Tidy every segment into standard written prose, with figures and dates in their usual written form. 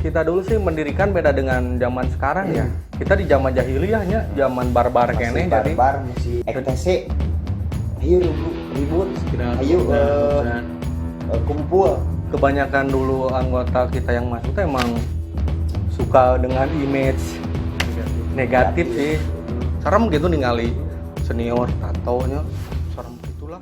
kita dulu sih mendirikan beda dengan zaman sekarang ya. Kita di zaman jahiliyahnya, zaman barbar kene jadi barbar masih EKTC. Ayo ribut. Ayo kumpul. kebanyakan dulu anggota kita yang masuk tuh emang suka dengan image negatif sih. Serem gitu ningali senior tatonya, serem gitulah.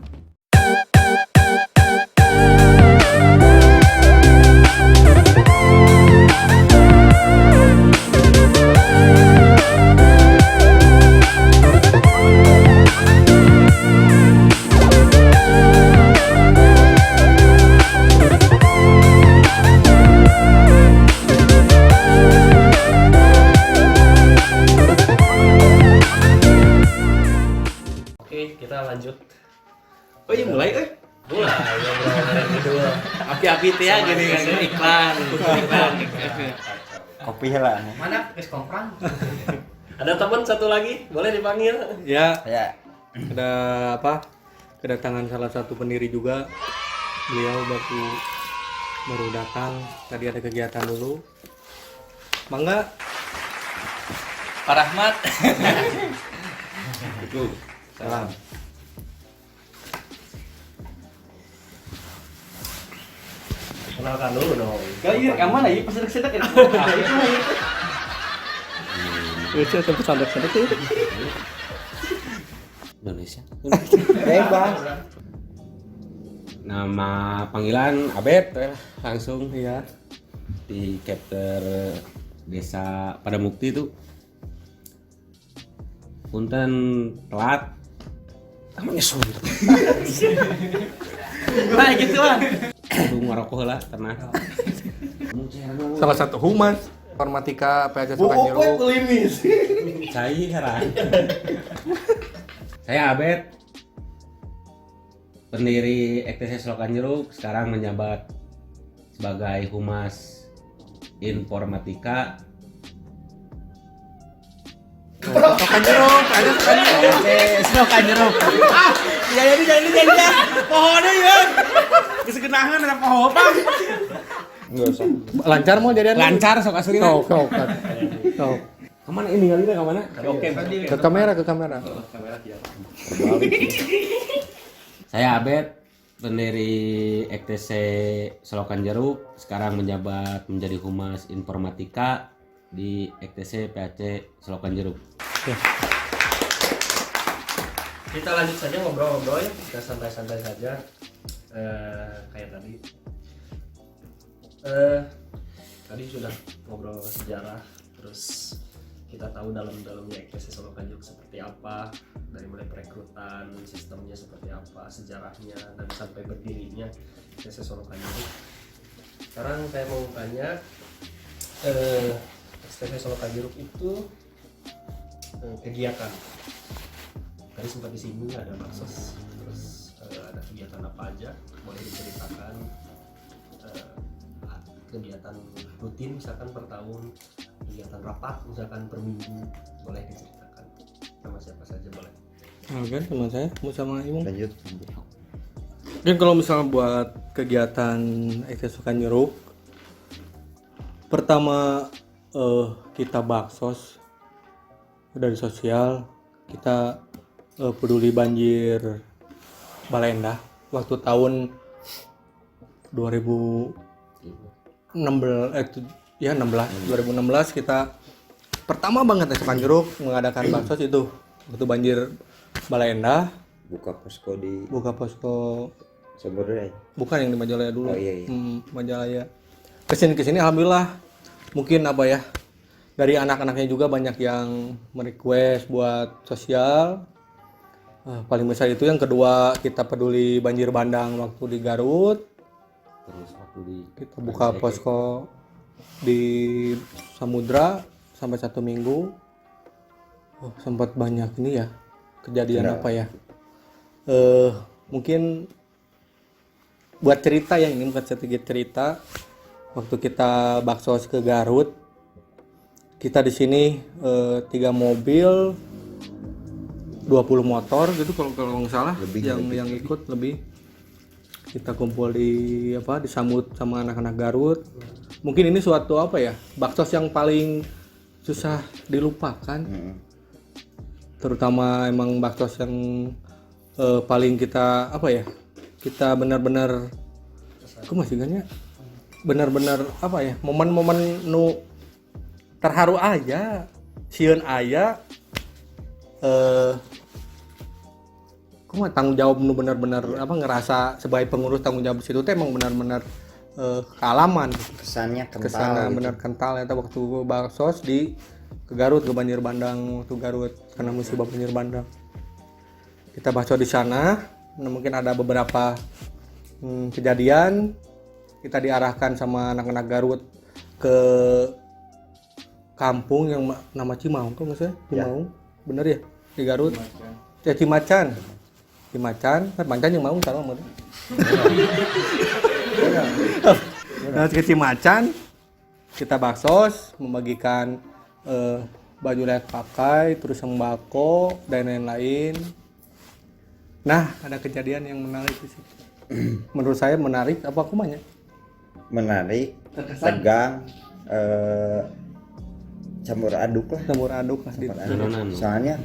Kita lanjut. Oh iya mulai Mulai kedua. api-api teh ya gini kan iklan. Kopi lah. Mana guys komprang? Ada teman satu lagi, boleh dipanggil? Ya, Ya. ada apa? Kedatangan salah satu pendiri juga. Beliau baru datang. Tadi ada kegiatan dulu. Mangga. Pak Rahmat. Itu. Salam. Kenalkan dulu dong. Iya, yang mana ya? Pas sedek-sedek ya. Lucu tempat sandak-sandak itu. Indonesia. Bebas. Nama panggilan Abed langsung Iya. di chapter Desa Padamukti itu. Punten telat. Namanya sun. Nah, gitu kan. Kudu ngarokok lah karena Salah satu humas informatika PAJ Sukanjeruk. saya heran. Saya Abed, pendiri EKTC Selokan Jeruk, sekarang menjabat sebagai Humas Informatika Sukanjeruk, PAJ Sukanjeruk. Selokan jeruk. Jadi ya. Pohonnya ya. Kesegenahan ada pohon Bang. Enggak usah. Lancar mau jadian? Lancar sok asli. Sok. Kemana ini kali kemana? Oke, Ke kamera. Saya Abed, pendiri EKTC Selokan Jeruk, sekarang menjabat menjadi Humas Informatika di EKTC PAC Selokan Jeruk. Kita lanjut saja ngobrol-ngobrol ya. Kita santai-santai saja. Kayak tadi. Tadi sudah ngobrol sejarah, terus kita tahu dalamnya EKTC Selokan Jeruk seperti apa, dari mulai perekrutan, sistemnya seperti apa, sejarahnya, dan sampai berdirinya EKTC Selokan Jeruk. Sekarang saya mau tanya, EKTC Selokan Jeruk itu kegiatan. Tadi sempat disinggung ada baksos, terus ada kegiatan apa aja, boleh diceritakan. Kegiatan rutin misalkan per tahun, kegiatan rapat misalkan per minggu, boleh diceritakan. Sama siapa saja boleh. Oke, sama saya, mau sama Imung. Lanjut. Mungkin kalau misalnya buat kegiatan EKTC Sukanjeruk, pertama kita baksos dari sosial, kita peduli banjir Baleendah waktu tahun 2016 kita pertama banget di Sukanjeruk mengadakan baksos itu waktu banjir Baleendah. Buka posko Sumbernya. bukan yang di Majalaya dulu. Oh, iya. Majalaya. Kesini alhamdulillah mungkin apa ya, dari anak-anaknya juga banyak yang merequest buat sosial. Paling besar itu. Yang kedua, kita peduli banjir bandang waktu di Garut. Terus waktu di Kita buka posko di Samudra sampai 1 minggu. Sempat banyak ini ya kejadian apa ya. Mungkin buat cerita yang ini bukan sedikit cerita. Waktu kita baksos ke Garut, kita di sini 3 mobil, 20 motor gitu kalau nggak salah, yang ikut lebih. Kita kumpul di Samut sama anak-anak Garut. mungkin ini suatu apa ya, baksos yang paling susah dilupakan. Terutama emang baksos yang paling kita apa ya, kita benar-benar aku masih ganya benar-benar apa ya, momen-momen nu terharu aja sieun aya mah tanggung jawab nu benar-benar apa, ngerasa sebagai pengurus tanggung jawab situ teh emang benar-benar kealaman, Kesannya kental. kesana gitu. benar kental ya waktu baksos di ke Garut, ke Banjir Bandang, waktu Garut karena musibah Banjir Bandang. Kita bakso di sana, nah, mungkin ada beberapa kejadian. Kita diarahkan sama anak-anak Garut ke kampung yang nama Cimaung, tuh maksudnya Cimaung, bener ya di Garut? Ya Cimacan, kan Macan yang mau taruh mana? Nah, ke Cimacan kita baksos, membagikan baju layak pakai, terus sembako dan lain-lain. Nah, ada kejadian yang menarik di situ. Menurut saya menarik, apa aku banyak? Menarik, tegang, campur aduk lah. Campur aduk lah. Campur aduk. Soalnya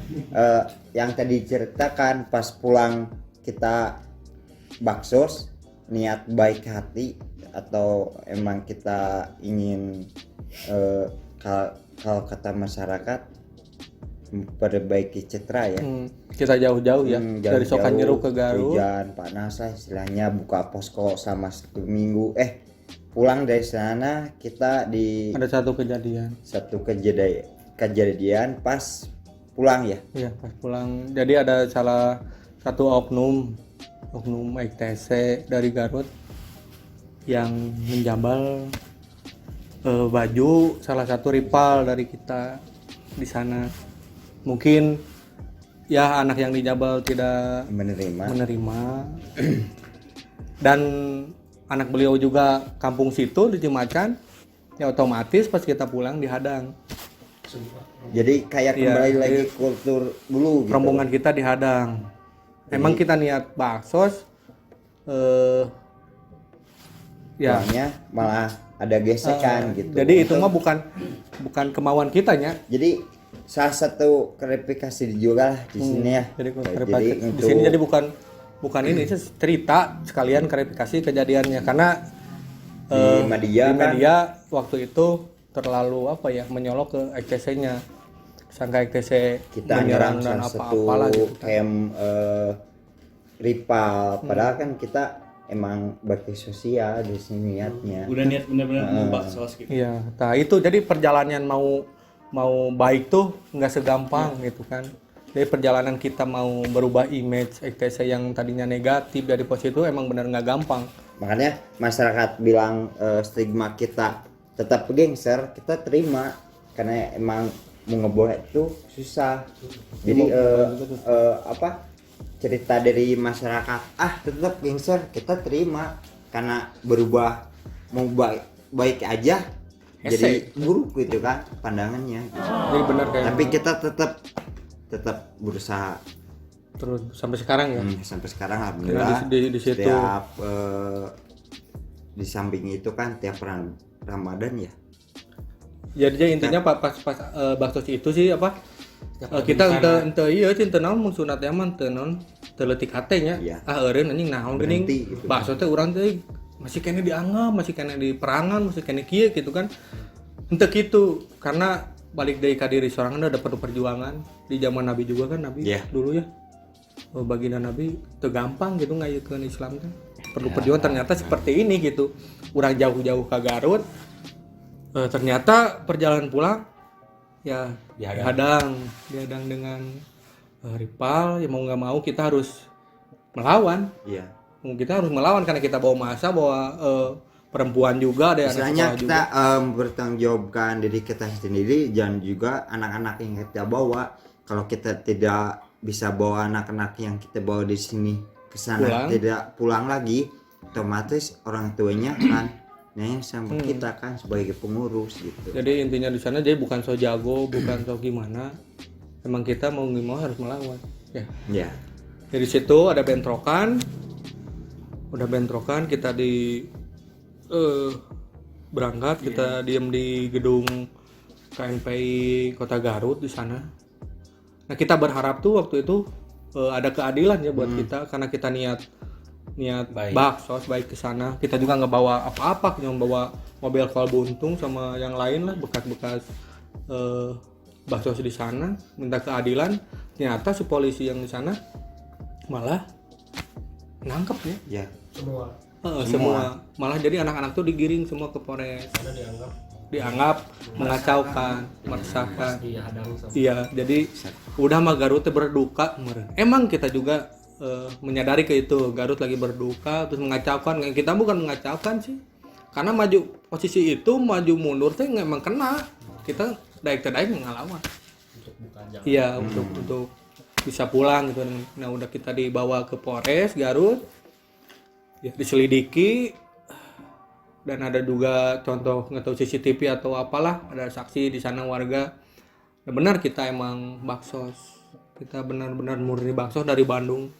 yang tadi ceritakan pas pulang kita baksos, niat baik hati atau emang kita ingin kalau kata masyarakat memperbaiki citra ya. Kita jauh-jauh ya, dari Sokanjeruk ke Garut. Hujan panas lah istilahnya, buka posko sama 1 minggu. Pulang dari sana kita Ada satu kejadian. Kejadian pas pulang ya. Iya, pas pulang. Jadi ada salah satu oknum ITC dari Garut yang menjambal baju salah satu rival dari kita di sana. Mungkin ya anak yang dijambal tidak menerima. Dan anak beliau juga kampung situ di Cimacan, ya otomatis pas kita pulang dihadang. Jadi kayak kembali lagi kultur dulu gitu. Rombongan kita dihadang. Emang kita niat baksos, ya malah ada gesekan gitu. Jadi itu mah bukan kemauan kitanya. Jadi salah satu klarifikasi juga lah di sini ya. Jadi di untuk sini jadi bukan ini cerita sekalian klarifikasi kejadiannya, karena di media waktu itu terlalu apa ya, menyolok ke ETC-nya, sangka ETC kita menyerang nyerang dan salah apa-apalah satu gitu. rival, padahal kan kita emang bakti sosial di sini niatnya. Udah niat benar-benar mau baksos gitu. Iya, nah itu jadi perjalanan mau baik tuh nggak segampang gitu kan. Jadi perjalanan kita mau berubah image ETC yang tadinya negatif jadi positif emang benar nggak gampang. Makanya masyarakat bilang stigma kita tetap gangster, kita terima karena emang mau ngebuat itu susah. Jadi cerita dari masyarakat tetap gangster kita terima karena berubah mau baik aja jadi buruk gitu kan pandangannya. Jadi benar kayak. Tapi kita tetap berusaha Terus sampai sekarang ya. sampai sekarang alhamdulillah. Di situ. Setiap di samping itu kan tiap Ramadan ya. Jadi intinya pas baksos itu sih apa? Kita ente iya cinta naon mun sunat teh mah teu naon teu leutik hate nya. Iya. Eureun anjing naon geuning. Gitu. Bakso teh urang teh masih kene dianggap, masih kene di perangan, masih kene kieu gitu kan. Henteu kitu karena balik dari ka diri sorangan ada perlu perjuangan di zaman Nabi juga kan Nabi dulu ya. Baginda Nabi teu gampang gitu ngayekeun Islam teh. Perlu perjuangan ternyata seperti ini gitu. Urang jauh-jauh ke Garut. Ternyata perjalanan pulang ya dihadang dengan rival, ya mau nggak mau kita harus melawan. Iya. Kita harus melawan karena kita bawa masa, bawa perempuan juga, ada anak Misalnya sekolah kita juga. bertanggungjawabkan diri kita sendiri dan juga anak-anak yang kita bawa. Kalau kita tidak bisa bawa anak-anak yang kita bawa di sini ke sana tidak pulang lagi, otomatis orang tuanya kan sama kita kan sebagai pengurus gitu. Jadi intinya di sana jadi bukan so jago, bukan so gimana. Emang kita mau nggak mau harus melawan. Ya. Ya. Dari situ ada bentrokan. Udah bentrokan kita berangkat kita diem di gedung KNPI Kota Garut di sana. Nah kita berharap tuh waktu itu ada keadilan ya buat kita karena kita niat Baik. baksos baik ke sana. Kita juga nggak bawa apa-apa, cuma bawa mobil kol buntung sama yang lain lah bekas-bekas baksos di sana, minta keadilan. Ternyata si polisi yang di sana malah nangkep ya. Ya. Semua malah jadi anak-anak tuh digiring semua ke Polres. Karena Dianggap mengacaukan, meresahkan. dihadang sama Iya, jadi udah mah Garut teh berduka meureun. Emang kita juga menyadari ke itu Garut lagi berduka terus mengacaukan. Kita bukan mengacaukan sih. Karena maju posisi itu maju mundur teh emang kena. Kita daik-daik mengalaman. untuk buka jalan. Iya, untuk bisa pulang gitu. Nah, udah kita dibawa ke Polres Garut. Ya, diselidiki dan ada juga contoh nggak tahu CCTV atau apalah, ada saksi di sana warga. Nah, benar kita emang baksos. Kita benar-benar murni baksos dari Bandung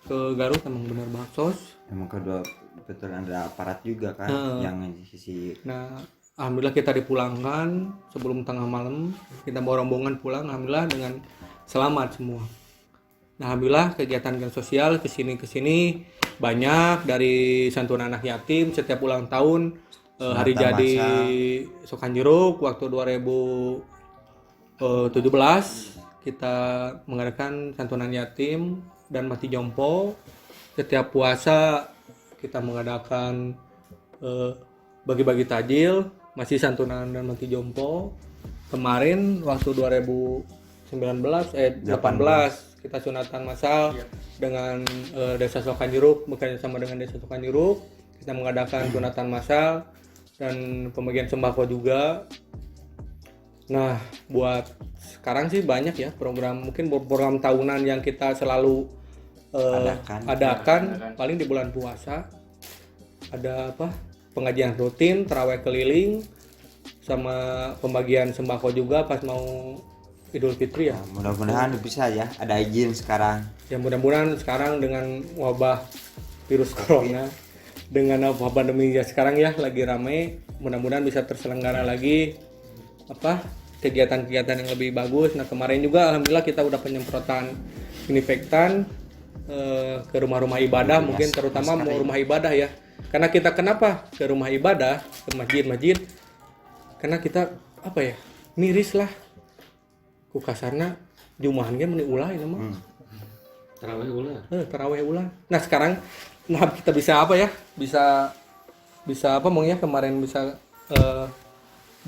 ke Garut emang benar baksos. Emang kedua betul ada aparat juga kan yang sisi. Nah, alhamdulillah kita dipulangkan sebelum tengah malam. Kita bawa rombongan pulang alhamdulillah dengan selamat semua. Nah, alhamdulillah kegiatan sosial kesini banyak dari santunan anak yatim setiap ulang tahun hari Sunatan jadi masal. Sokan Jeruk waktu 2017 kita mengadakan santunan yatim dan mati jompo. Setiap puasa kita mengadakan bagi-bagi takjil masih santunan dan mati jompo. Kemarin waktu 18 kita sunatan massal dengan Desa Sokan Jeruk, bekerja sama dengan Desa Sokan Jeruk. Kita mengadakan sunatan massal dan pembagian sembako juga. Nah, buat sekarang sih banyak ya program, mungkin program tahunan yang kita selalu adakan paling di bulan puasa. Ada apa? Pengajian rutin, tarawih keliling, sama pembagian sembako juga pas mau Idul Fitri ya. Nah, mudah-mudahan bisa ya ada izin sekarang. Ya mudah-mudahan sekarang dengan wabah virus corona, dengan wabah pandemi ya sekarang ya lagi ramai, mudah-mudahan bisa terselenggara lagi apa kegiatan-kegiatan yang lebih bagus. Nah kemarin juga alhamdulillah kita udah penyemprotan disinfektan ke rumah-rumah ibadah, mungkin terutama mau rumah ibadah ya. Karena kita kenapa ke rumah ibadah, ke masjid-masjid? Karena kita apa ya miris lah. Ku kasarna jumahan ge meni ulah ini mah. Tarawih ulah. Tarawih ulah. Nah, sekarang kita bisa apa ya? Bisa apa mong ya kemarin bisa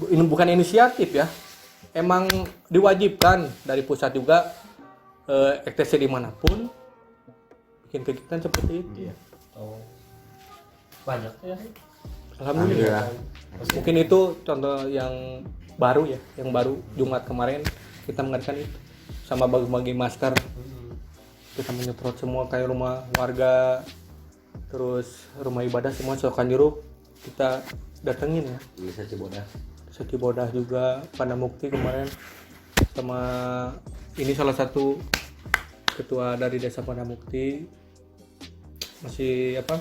ini bukan inisiatif ya. Emang diwajibkan dari pusat juga ETC dimanapun bikin kegiatan seperti itu. Oh, banyak ya. Alhamdulillah. Mungkin itu contoh yang baru ya, yang baru Jumat kemarin kita mengadakan itu sama bagi-bagi masker. Kita menyemprot semua kayak rumah warga, terus rumah ibadah semua Sokan Jeruk kita datengin ya. Desa Cibodas. Desa Cibodas juga Pada Mukti kemarin sama ini salah satu ketua dari Desa Pada Mukti masih apa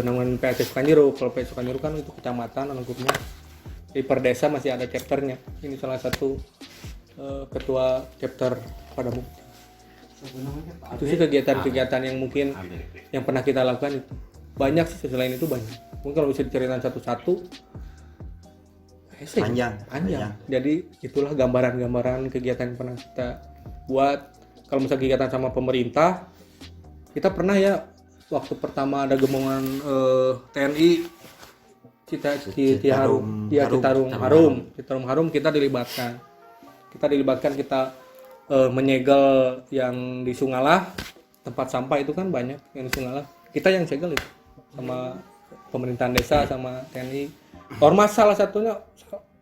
namun PAT Sokan Jeruk. Kalau PAT Sokan Jeruk kan itu kecamatan lengkapnya. Di per desa masih ada chapternya. Ini salah satu ketua chapter Pada Mukti. Itu sih kegiatan-kegiatan yang mungkin yang pernah kita lakukan itu banyak sih, selain itu banyak. Mungkin kalau bisa diceritakan satu-satu Panjang. Jadi itulah gambaran-gambaran kegiatan yang pernah kita buat. Kalau misalnya kegiatan sama pemerintah, kita pernah ya waktu pertama ada gembongan TNI Citarum Harum kita dilibatkan. Kita menyegel yang di Sungalah, tempat sampah itu kan banyak yang di Sungalah. Kita yang segel itu sama pemerintahan desa sama TNI. Ormas salah satunya,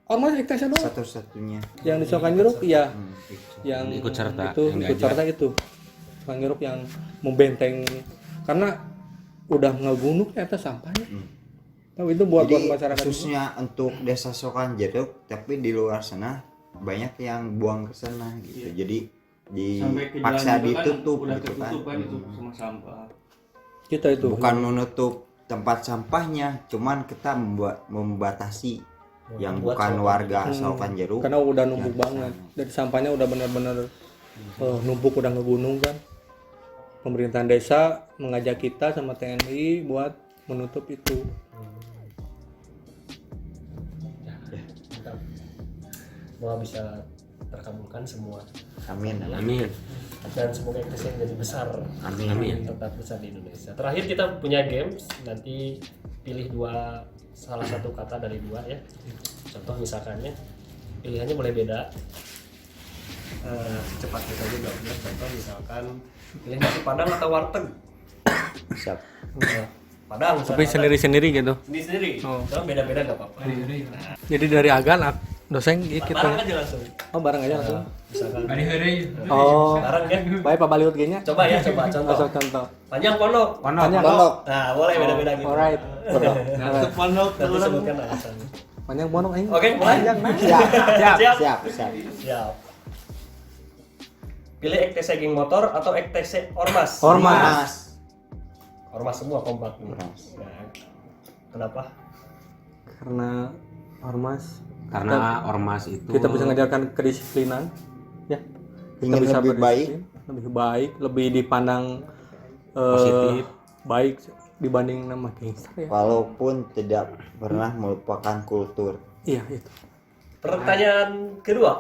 ormas ITC doang. Satu-satunya. Yang di Sokan Jeruk ya, yang ikut serta, itu yang ikut diajak. serta itu. Sokan Jeruk yang membenteng karena udah ngegunung ternyata sampahnya. Nah, itu buat Jadi masyarakat khususnya untuk Desa Sokan Jeruk, tapi di luar sana banyak yang buang ke sana gitu. Jadi dipaksa ditutup gitu kan. kita itu Bukan menutup tempat sampahnya, cuman kita membatasi yang Buat bukan soal warga Saukan Jeruk. Karena udah numpuk banget. Dari sampahnya udah bener-bener numpuk, udah ngegunung kan. Pemerintahan desa mengajak kita sama TNI buat menutup itu. Mantap. Doa bisa terkabulkan semua. Amin. Amin. Dan semoga Ektesia jadi besar. Amin. Tetap besar di Indonesia. Terakhir kita punya games, nanti pilih salah satu kata dari dua ya. Contoh misalkannya pilihannya boleh beda. Cepatnya saja jawabnya. Contoh misalkan pilih nasi padang atau warteg. Siap. Padang. Tapi sendiri-sendiri gitu. Sendiri. Oh. Kalau beda-beda gak apa-apa. Jadi dari Agan dosen gitu. Barang aja langsung. Oh, bareng aja langsung. Misalkan Oh. barang ya. Baik Pak Baliut gini. Coba ya, coba contoh. Masuk contoh. Panjang pondok. Panjang. Pondok. Nah, boleh beda-beda gitu. Alright. Untuk pondok Nanti sebutkan alasannya. Panjang pondok aing. Oke, mulai. Siap. Siap. Siap. Siap. Siap. Pilih EKTC geng motor atau EKTC ormas? Ormas. Ormas semua kompak. Ormas. Nah, kenapa? Karena ormas Karena ormas itu kita bisa mengajarkan kedisiplinan, ya. Kita Ingin bisa lebih baik. berdisiplin, lebih baik, lebih dipandang Positif. baik dibanding nama gangster ya. Walaupun tidak pernah melupakan kultur. Iya itu. Pertanyaan kedua.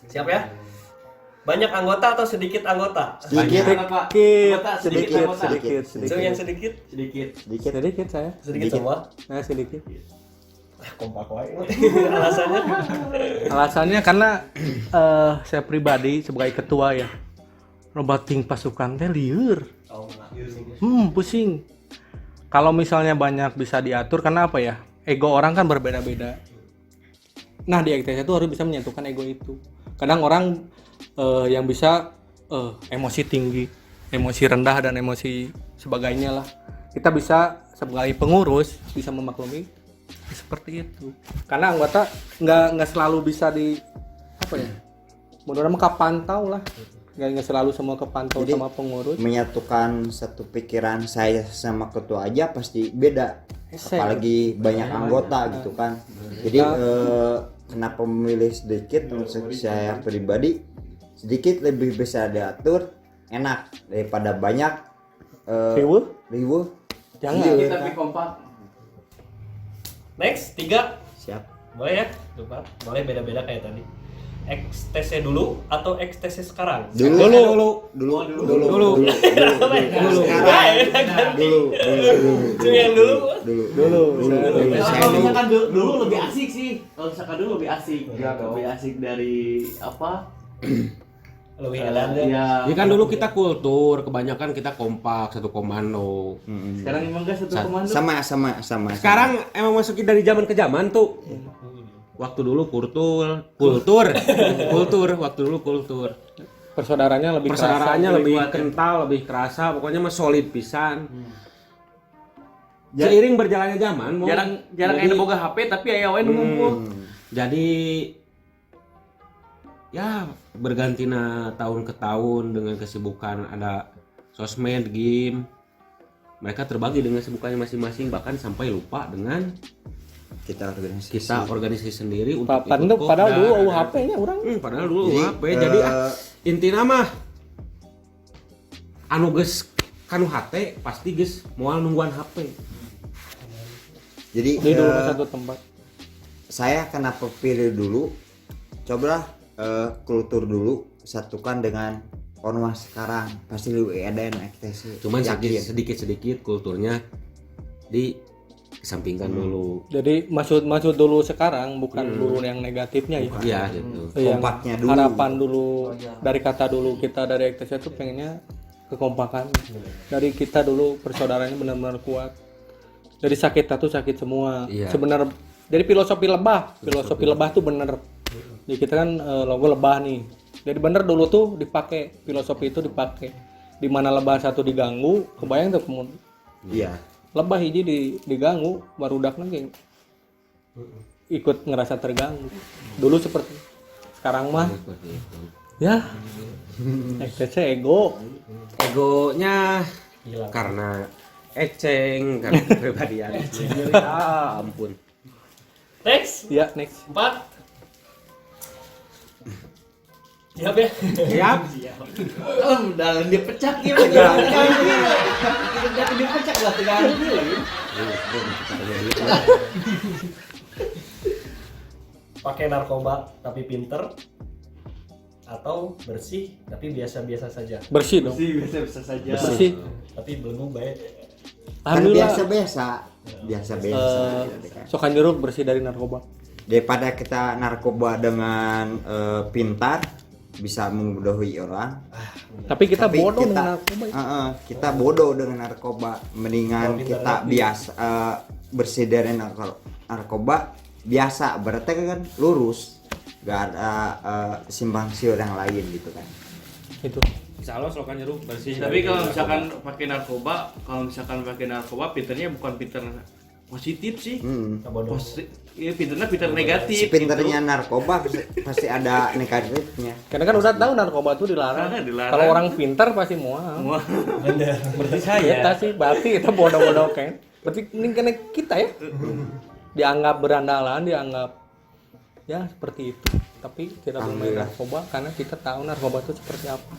Siap ya? Banyak anggota atau sedikit anggota? Sedikit. Sedikit. So, yang sedikit? Sedikit. Sedikit saya. Sedikit semua? Saya sedikit. Kompak wae. Alasannya? Alasannya karena saya pribadi sebagai ketua ya. Robating pasukan teh lieur. Oh, Pusing. Kalau misalnya banyak bisa diatur karena apa ya? Ego orang kan berbeda-beda. Nah, di EKTC itu harus bisa menyatukan ego itu. Kadang orang yang bisa emosi tinggi, emosi rendah dan emosi sebagainya lah. Kita bisa sebagai pengurus bisa memaklumi seperti itu. Karena anggota nggak selalu bisa di apa ya? Menurut kepantau lah. Nggak selalu semua kepantau Jadi, sama pengurus. Menyatukan satu pikiran saya sama ketua aja pasti beda. Apalagi banyak anggota gitu kan. Jadi kenapa memilih sedikit? Untuk saya pribadi sedikit lebih bisa diatur, enak daripada banyak riuh. Jangan. Tapi kompak. Next, 3. Siap. Boleh ya? Coba. Boleh beda-beda kayak tadi. XTC dulu atau XTC sekarang? Dulu. Cuma yang dulu. Kalau misalkan dulu lebih asik sih. Kalau misalkan dulu lebih asik. Lebih asik dari apa? Lebih edan deh. Ya. Ya kan dulu kita kultur, kebanyakan kita kompak, satu komando. Sekarang emang gak satu komando. Sama. Sekarang emang masukin dari zaman ke zaman tuh. Waktu dulu kultur. Waktu dulu kultur. Persaudaranya lebih Persaudaraannya kerasa, lebih kuat ya. kental, lebih kerasa, pokoknya mah solid pisan. Seiring berjalannya zaman, Jarang jadi- ada boga HP tapi aya wae nu ngumpul. Jadi ya bergantina tahun ke tahun dengan kesibukan, ada sosmed, game. Mereka terbagi dengan kesibukannya masing-masing, bahkan sampai lupa dengan Kita organisasi. kita organisasi sendiri untuk Papan ikut tuh padahal kopdar. dulu HP-nya orang. Padahal dulu Jadi, HP. Jadi intina mah anu geus kanu HP pasti geus moal nungguan HP. Jadi Di dulu ke satu tempat. saya kenapa pilih dulu? Cobalah kultur dulu satukan dengan ormas sekarang pasti lebih edan EKTC. Cuman Yakin. sedikit-sedikit kulturnya dikesampingkan dulu. Jadi maksud dulu sekarang bukan dulu yang negatifnya ya. Iya gitu. Yang Kompaknya dulu. harapan dulu dari kata dulu kita dari EKTC itu pengennya kekompakan. Dari kita dulu persaudaraannya benar-benar kuat. Dari sakit tuh sakit semua. Iya. Sebenarnya dari filosofi lebah tuh bener. Jadi kita kan logo lebah nih. Jadi bener dulu tuh dipakai filosofi itu dipakai. Di mana lebah satu diganggu, kebayang tuh kemudian Iya. lebah hiji diganggu barudakna ge ikut ngerasa terganggu. Dulu seperti sekarang mah Seperti itu. ya EKTC ego. Egonya Hilang. karena eceng kan kepribadian. Ya ampun. Next, Ya, next. 4. Siap ya? Siap. Dalam dia pecah gitu. Dia pecah lah tegang lagi. Pakai narkoba tapi pinter atau bersih tapi biasa-biasa saja. Bersih dong. Sih biasa saja. Bersih. Tapi belum baik. Kan Alhamdulillah. biasa-biasa Sokan jeruk bersih dari narkoba. daripada kita narkoba dengan pintar bisa membodohi orang. Tapi kita Tapi bodoh kita- dengan narkoba. Kita bodoh dengan narkoba, mendingan Kalau kita pintar biasa bersih dari narkoba biasa, berarti kan lurus, gak ada simpang siur yang lain gitu kan. Itu. Insya Allah selokan jeruk bersih. Tapi dari kalau narkoba. misalkan pakai narkoba, pinternya bukan pinter positif sih. Bodoh. Iya, pinternya pinter negatif. Pinternya narkoba pasti ada negatifnya. Karena kan udah tahu narkoba itu dilarang. Karena dilarang. Kalau orang pintar pasti mau. Wah. Berarti Kita saya. sih berarti kita bodoh-bodoh kan. Berarti ini karena kita ya. Dianggap berandalan, dianggap ya seperti itu. Tapi tidak bermain Alhamdulillah. narkoba karena kita tahu narkoba itu seperti apa.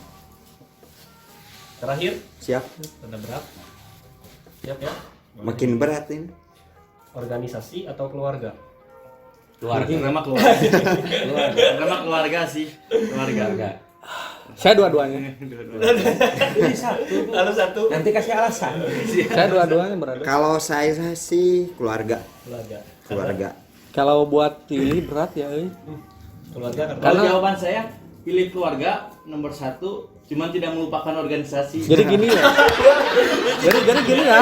Terakhir, Siap, ada berat. Siap ya? makin berat ini. Organisasi atau keluarga? Keluarga. Nama keluarga. Nama keluarga sih. Keluarga. Saya dua-duanya. Lalu satu. Nanti kasih alasan. Saya dua-duanya berada. Kalau saya sih keluarga. Keluarga. Kalau buat pilih berat ya, Keluarga karena Kalau jawaban saya pilih keluarga nomor 1, cuman tidak melupakan organisasi. Jadi gini ya. jadi gini ya.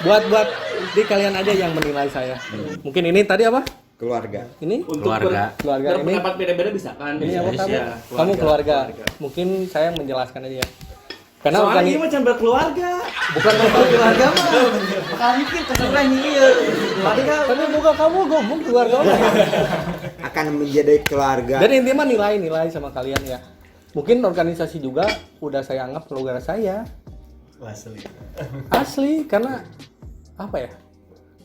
Buat di kalian aja yang menilai saya. Mungkin ini tadi apa? Keluarga. Ini Untuk Keluarga. Keluarga ini. berpendapat beda-beda bisa kan? Ini apa Bisa, kamu? ya, Kamu keluarga. Mungkin saya menjelaskan aja ya. Karena Soalnya ini organi macam berkeluarga. bukan Keluarga mah. Bakal mikir keseluruhan iya. Keluarga. tapi bukan kamu ngomong keluarga orang. Akan menjadi keluarga. Dan intinya nilai sama kalian ya. Mungkin organisasi juga udah saya anggap keluarga saya. asli. Asli karena apa ya?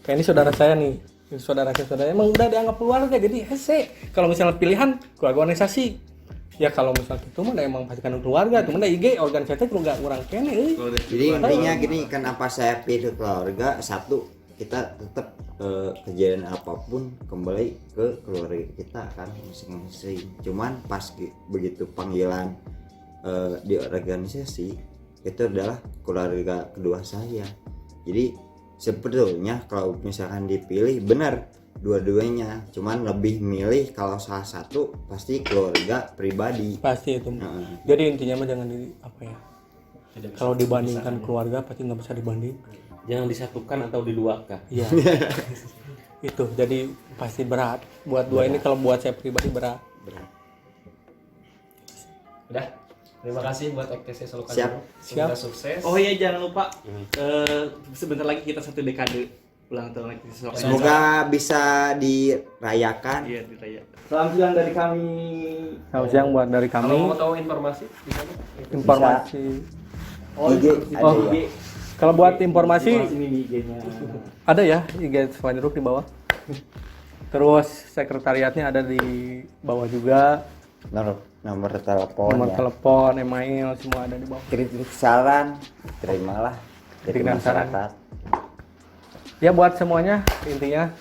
Kayak ini saudara saya nih. Ini saudara emang udah dianggap keluarga jadi hese. Kalau misalnya pilihan keluarga organisasi. Ya kalau misalnya itu mah emang pastikan keluarga, cuman da IG organisasi keluarga orang kene euy. Jadi intinya gini, kenapa saya pilih keluarga? Satu, kita tetap kejadian apapun kembali ke keluarga kita kan masing-masing. Cuman pas begitu panggilan di organisasi itu adalah keluarga kedua saya. Jadi sebetulnya kalau misalkan dipilih benar dua-duanya, cuman lebih milih kalau salah satu pasti keluarga pribadi. Pasti itu. Heeh. Jadi intinya mah jangan di apa ya? Tidak bisa Kalau dibandingkan keluarga pasti nggak bisa dibanding. Jangan disatukan atau diduakan. Iya. Itu jadi pasti berat. Buat dua ini kalau buat saya pribadi berat. Udah. Terima kasih buat EKTC Solo Siap. Kajuru. Siap. Semoga sukses. Oh iya, jangan lupa sebentar lagi kita 1 dekade ulang tahun lagi. Semoga bisa dirayakan. Iya, dirayakan. Salam siang dari kami. Selamat siang buat dari Kalau kami. mau tahu informasi di sana. Informasi. IG ada Oh, ya. kalau buat informasi Ini di IG-nya. ada ya IG Swanjeruk di bawah. Terus sekretariatnya ada di bawah juga. Nomor telepon Nomor ya. telepon, email semua ada di bawah. Kritik saran terimalah dari Kritik dan saran. masyarakat. Ya buat semuanya intinya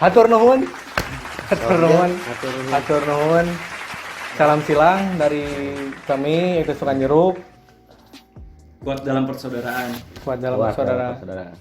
hatur nuhun. Hatur nuhun. Hatur nuhun. Salam silang dari kami itu Sukan Jeruk Buat dalam persaudaraan. buat dalam saudara.